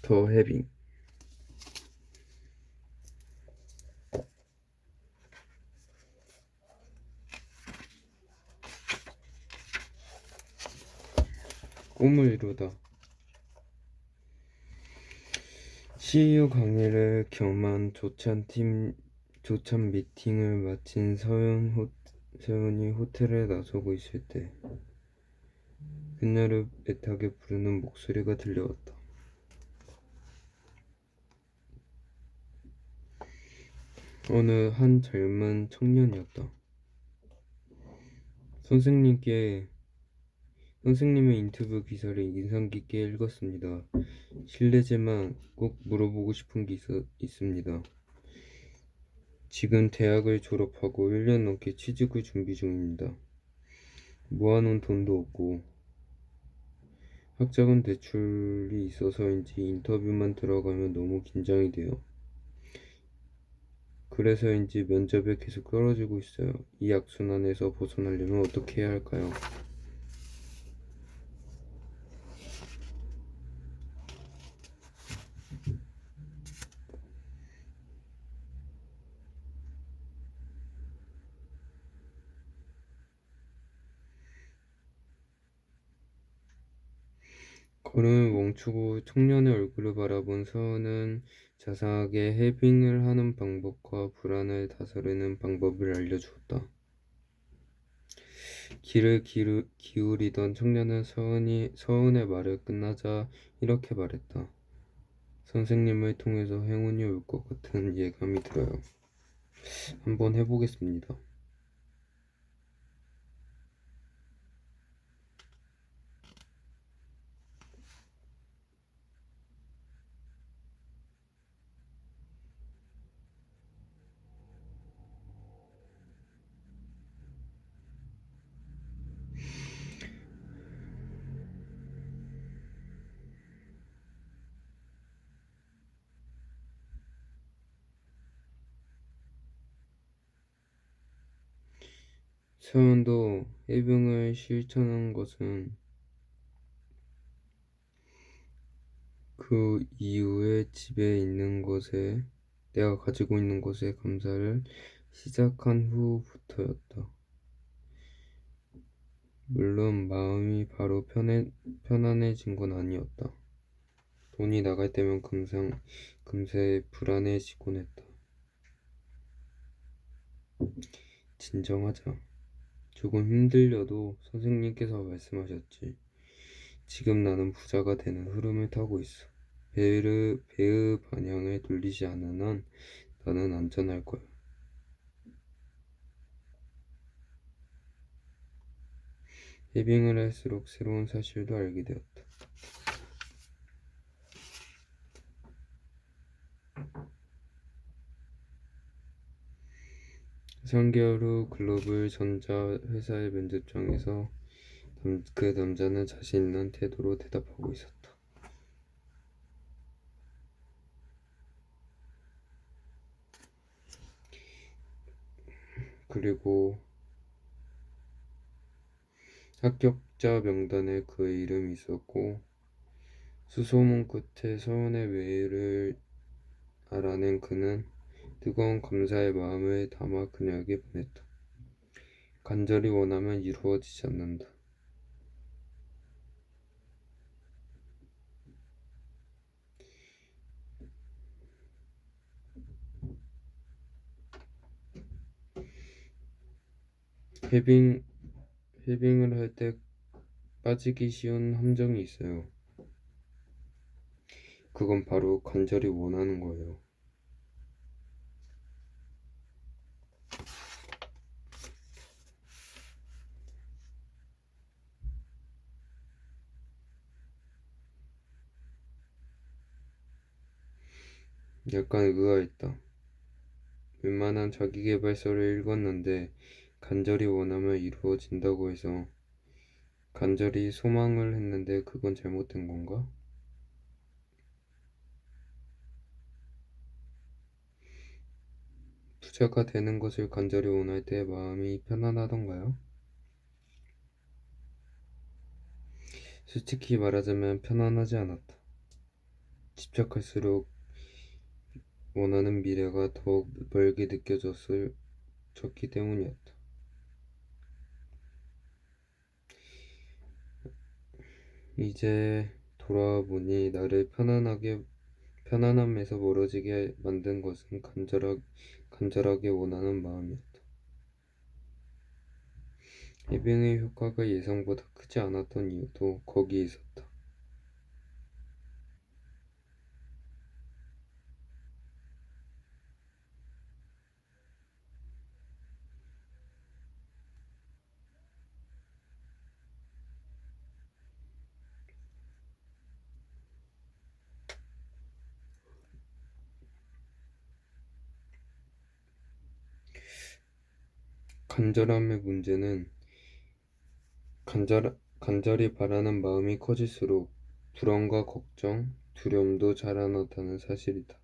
더 해빙. 꿈을 이루다. CU 강의를 겸한 조찬 미팅을 마친 서연이 호텔에 나서고 있을 때 그녀를 애타게 부르는 목소리가 들려왔다. 어느 한 젊은 청년이었다. 선생님의 인터뷰 기사를 인상 깊게 읽었습니다. 실례지만 꼭 물어보고 싶은 게 있습니다. 지금 대학을 졸업하고 1년 넘게 취직을 준비 중입니다. 모아놓은 돈도 없고 학자금 대출이 있어서인지 인터뷰만 들어가면 너무 긴장이 돼요. 그래서인지 면접에 계속 떨어지고 있어요. 이 악순환에서 벗어나려면 어떻게 해야 할까요? 걸음을 멈추고 청년의 얼굴을 바라본 서은은 자상하게 헤빙을 하는 방법과 불안을 다스리는 방법을 알려주었다. 귀를 기울이던 청년은 서은의 말을 끝나자 이렇게 말했다. 선생님을 통해서 행운이 올 것 같은 예감이 들어요. 한번 해보겠습니다. 서은도 해병을 실천한 것은 그 이후에 내가 가지고 있는 것에 감사를 시작한 후부터였다. 물론 마음이 바로 편안해진 건 아니었다. 돈이 나갈 때면 금세 불안해지곤 했다. 진정하자. 조금 힘들려도 선생님께서 말씀하셨지. 지금 나는 부자가 되는 흐름을 타고 있어. 배의 방향을 돌리지 않는 한 나는 안전할 거야. 헤빙을 할수록 새로운 사실도 알게 되었다. 3개월 후 글로벌 전자 회사의 면접장에서 그 남자는 자신 있는 태도로 대답하고 있었다. 그리고 합격자 명단에 그의 이름이 있었고 수소문 끝에 서운의 메일을 알아낸 그는 뜨거운 감사의 마음을 담아 그녀에게 보냈다. 간절히 원하면 이루어지지 않는다. 헤빙을 할 때 빠지기 쉬운 함정이 있어요. 그건 바로 간절히 원하는 거예요. 약간 의아했다. 웬만한 자기계발서를 읽었는데 간절히 원하면 이루어진다고 해서 간절히 소망을 했는데 그건 잘못된 건가? 부자가 되는 것을 간절히 원할 때 마음이 편안하던가요? 솔직히 말하자면 편안하지 않았다. 집착할수록 원하는 미래가 더욱 멀게 느껴졌기 때문이었다. 이제 돌아보니 나를 편안함에서 멀어지게 만든 것은 간절하게 원하는 마음이었다. 해빙의 효과가 예상보다 크지 않았던 이유도 거기에 있었다. 간절함의 문제는 간절히 바라는 마음이 커질수록 불안과 걱정, 두려움도 자라났다는 사실이다.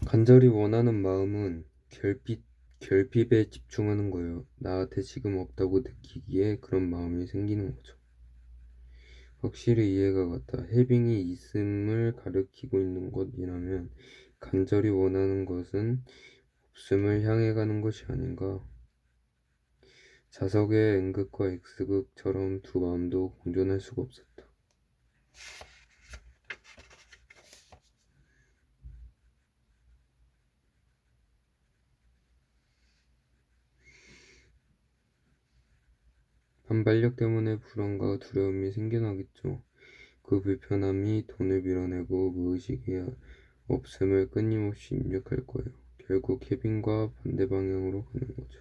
간절히 원하는 마음은 결핍에 집중하는 거예요. 나한테 지금 없다고 느끼기에 그런 마음이 생기는 거죠. 확실히 이해가 갔다. 해빙이 있음을 가리키고 있는 것이라면 간절히 원하는 것은 없음을 향해 가는 것이 아닌가. 자석의 N극과 X극처럼 두 마음도 공존할 수가 없었다. 반발력 때문에 불안과 두려움이 생겨나겠죠. 그 불편함이 돈을 밀어내고 무의식의 없음을 끊임없이 입력할 거예요. 결국 케빈과 반대 방향으로 가는 거죠.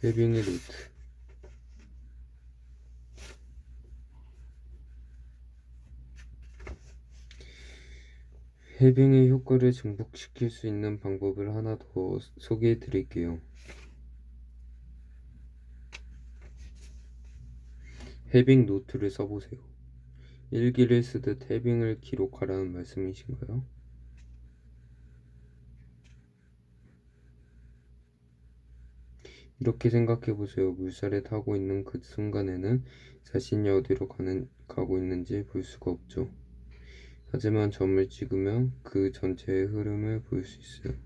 해빙의 루트. 해빙의 효과를 증폭시킬 수 있는 방법을 하나 더 소개해 드릴게요. 해빙 노트를 써보세요. 일기를 쓰듯 해빙을 기록하라는 말씀이신가요? 이렇게 생각해보세요. 물살에 타고 있는 그 순간에는 자신이 어디로 가고 있는지 볼 수가 없죠. 하지만 점을 찍으면 그 전체의 흐름을 볼 수 있어요.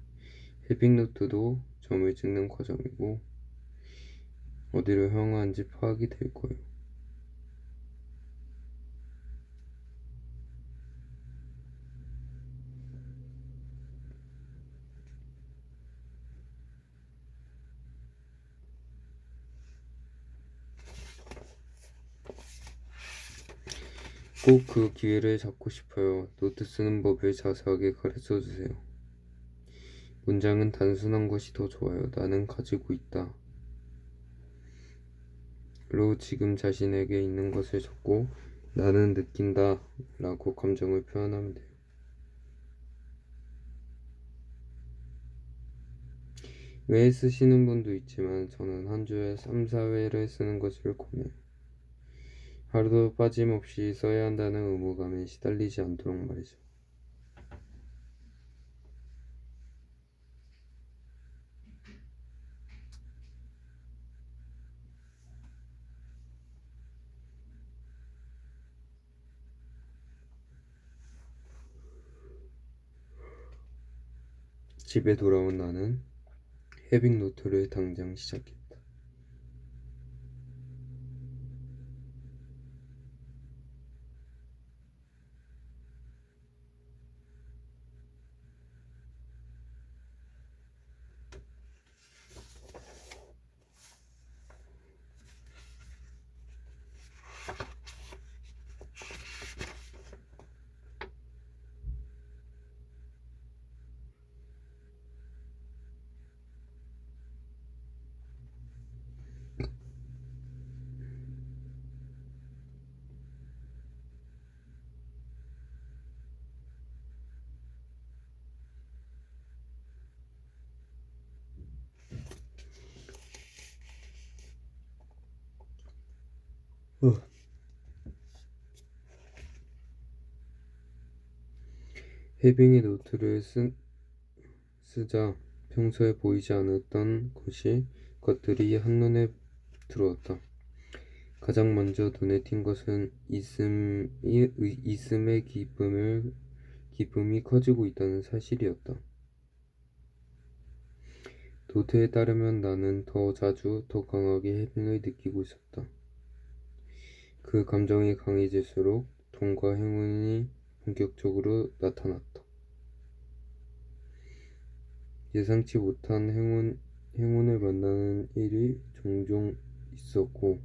해빙 노트도 점을 찍는 과정이고 어디로 향하는지 파악이 될 거예요. 꼭 그 기회를 잡고 싶어요. 노트 쓰는 법을 자세하게 가르쳐 주세요. 문장은 단순한 것이 더 좋아요. 나는 가지고 있다. 로 지금 자신에게 있는 것을 적고 나는 느낀다 라고 감정을 표현하면 돼요. 왜 쓰시는 분도 있지만 저는 한 주에 3, 4회를 쓰는 것을 권해요. 하루도 빠짐없이 써야 한다는 의무감에 시달리지 않도록 말이죠. 집에 돌아온 나는 해빙 노트를 당장 시작했다. 어. 해빙의 노트를 쓰자 평소에 보이지 않았던 것들이 한눈에 들어왔다. 가장 먼저 눈에 띈 것은 있음의 기쁨이 커지고 있다는 사실이었다. 노트에 따르면 나는 더 자주, 더 강하게 해빙을 느끼고 있었다. 그 감정이 강해질수록 돈과 행운이 본격적으로 나타났다. 예상치 못한 행운을 만나는 일이 종종 있었고,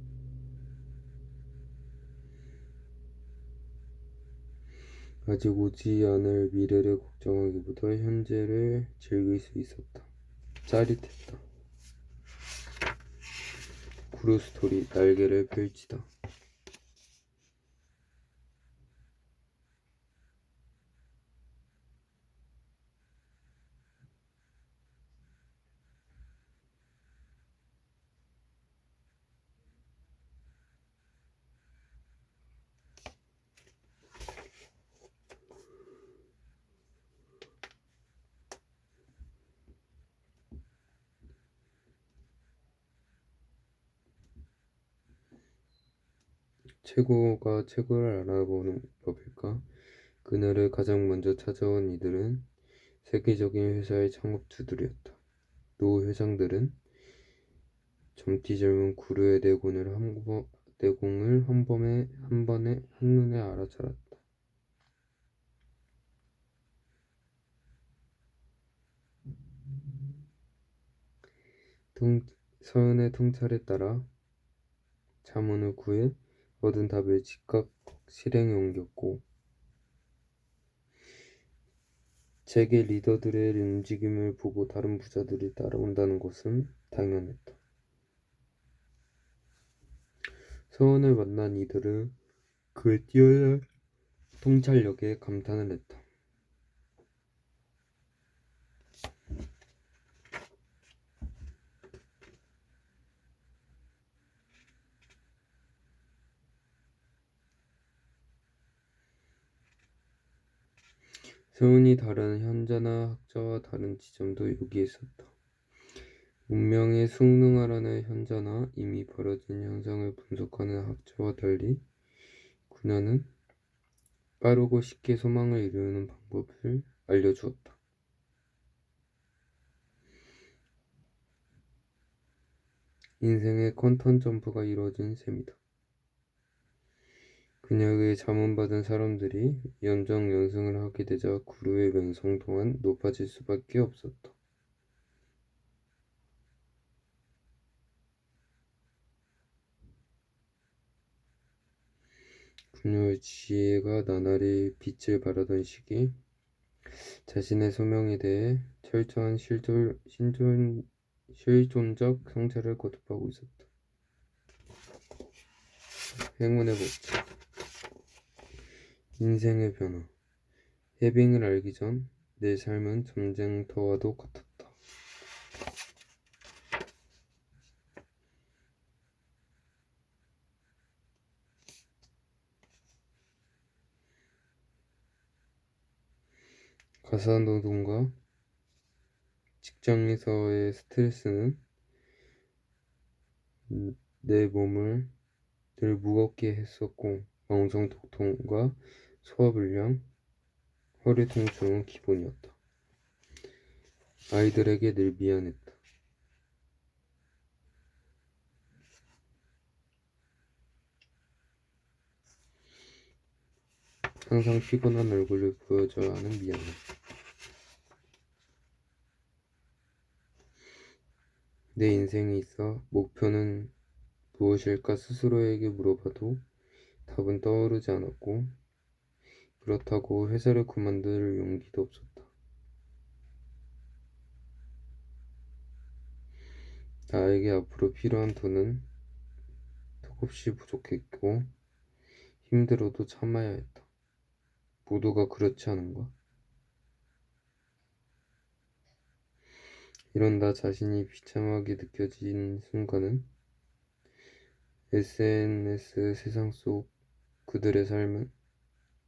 아직 오지 않을 미래를 걱정하기보다 현재를 즐길 수 있었다. 짜릿했다. 구루스토리 날개를 펼치다. 최고가 최고를 알아보는 법일까? 그날을 가장 먼저 찾아온 이들은 세계적인 회사의 창업주들이었다. 노 회장들은 젊디 젊은 구루의 내공을 한 번에 한눈에 알아차렸다. 서연의 통찰에 따라 자문을 구해 얻은 답을 즉각 실행에 옮겼고, 재계 리더들의 움직임을 보고 다른 부자들이 따라온다는 것은 당연했다. 서원을 만난 이들은 그의 뛰어난 통찰력에 감탄을 했다. 서원이 다른 현자나 학자와 다른 지점도 여기에 있었다. 문명에 순응하라는 현자나 이미 벌어진 현상을 분석하는 학자와 달리 그녀는 빠르고 쉽게 소망을 이루는 방법을 알려주었다. 인생의 퀀텀 점프가 이루어진 셈이다. 그녀에게 자문받은 사람들이 연장연승을 하게 되자 구루의 명성 또한 높아질 수밖에 없었다. 그녀의 지혜가 나날이 빛을 발하던 시기, 자신의 소명에 대해 철저한 실존적 성찰을 거듭하고 있었다. 행운의 법칙, 인생의 변화. 해빙을 알기 전 내 삶은 전쟁터와도 같았다. 가사노동과 직장에서의 스트레스는 내 몸을 늘 무겁게 했었고, 만성독통과 소화불량, 허리 통증은 기본이었다. 아이들에게 늘 미안했다. 항상 피곤한 얼굴을 보여줘야 하는 미안함. 내 인생에 있어 목표는 무엇일까 스스로에게 물어봐도 답은 떠오르지 않았고, 그렇다고 회사를 그만둘 용기도 없었다. 나에게 앞으로 필요한 돈은 턱없이 부족했고 힘들어도 참아야 했다. 모두가 그렇지 않은가? 이런 나 자신이 비참하게 느껴진 순간은 SNS 세상 속 그들의 삶은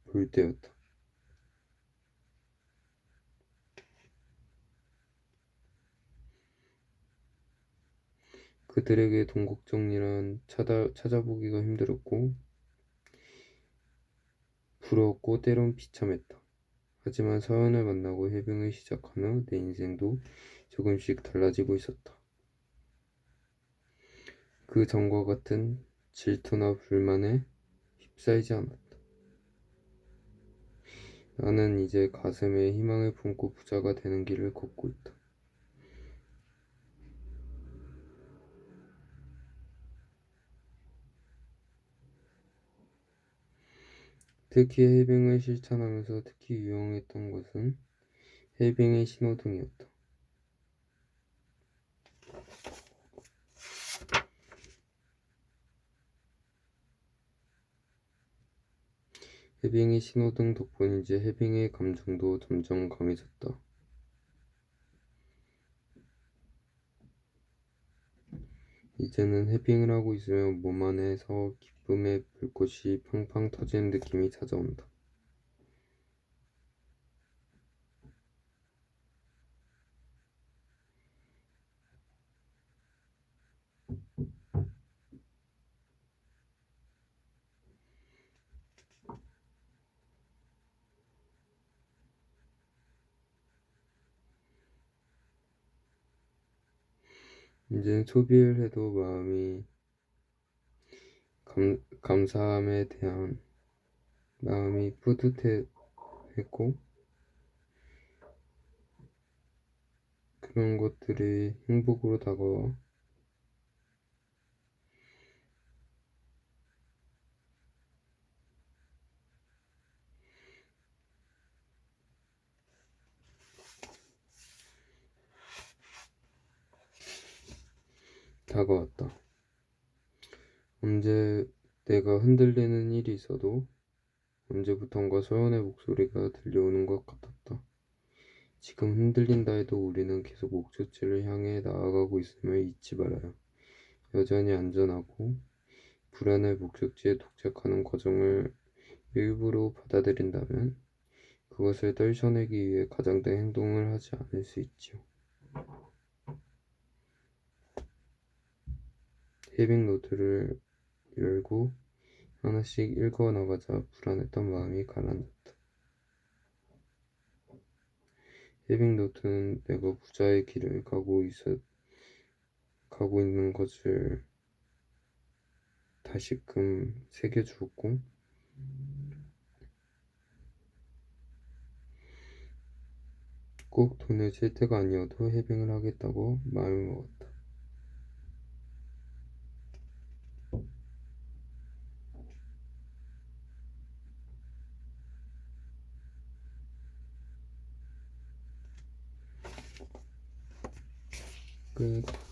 볼 때였다. 그들에게 돈 걱정이란 찾아보기가 힘들었고 부러웠고 때론 비참했다. 하지만 서연을 만나고 해병을 시작한 후 내 인생도 조금씩 달라지고 있었다. 그 전과 같은 질투나 불만에 휩싸이지 않았다. 나는 이제 가슴에 희망을 품고 부자가 되는 길을 걷고 있다. 특히 해빙을 실천하면서 특히 유용했던 것은 해빙의 신호등이었다. 해빙의 신호등 덕분인지 해빙의 감정도 점점 강해졌다. 이제는 해빙을 하고 있으면 몸 안에서 기쁨의 불꽃이 팡팡 터지는 느낌이 찾아온다. 이제는 소비를 해도 감사함에 대한 마음이 뿌듯했고 그런 것들이 행복으로 다가왔다. 언제 내가 흔들리는 일이 있어도 언제부턴가 서연의 목소리가 들려오는 것 같았다. 지금 흔들린다 해도 우리는 계속 목적지를 향해 나아가고 있음을 잊지 말아요. 여전히 안전하고 불안의 목적지에 도착하는 과정을 일부러 받아들인다면 그것을 떨쳐내기 위해 가장된 행동을 하지 않을 수 있지요. 헤빙 노트를 열고 하나씩 읽어나가자 불안했던 마음이 가라앉았다. 헤빙 노트는 내가 부자의 길을 가고 있는 것을 다시금 새겨주었고 꼭 돈을 쓸 때가 아니어도 해빙을 하겠다고 마음을 먹었다. 끝.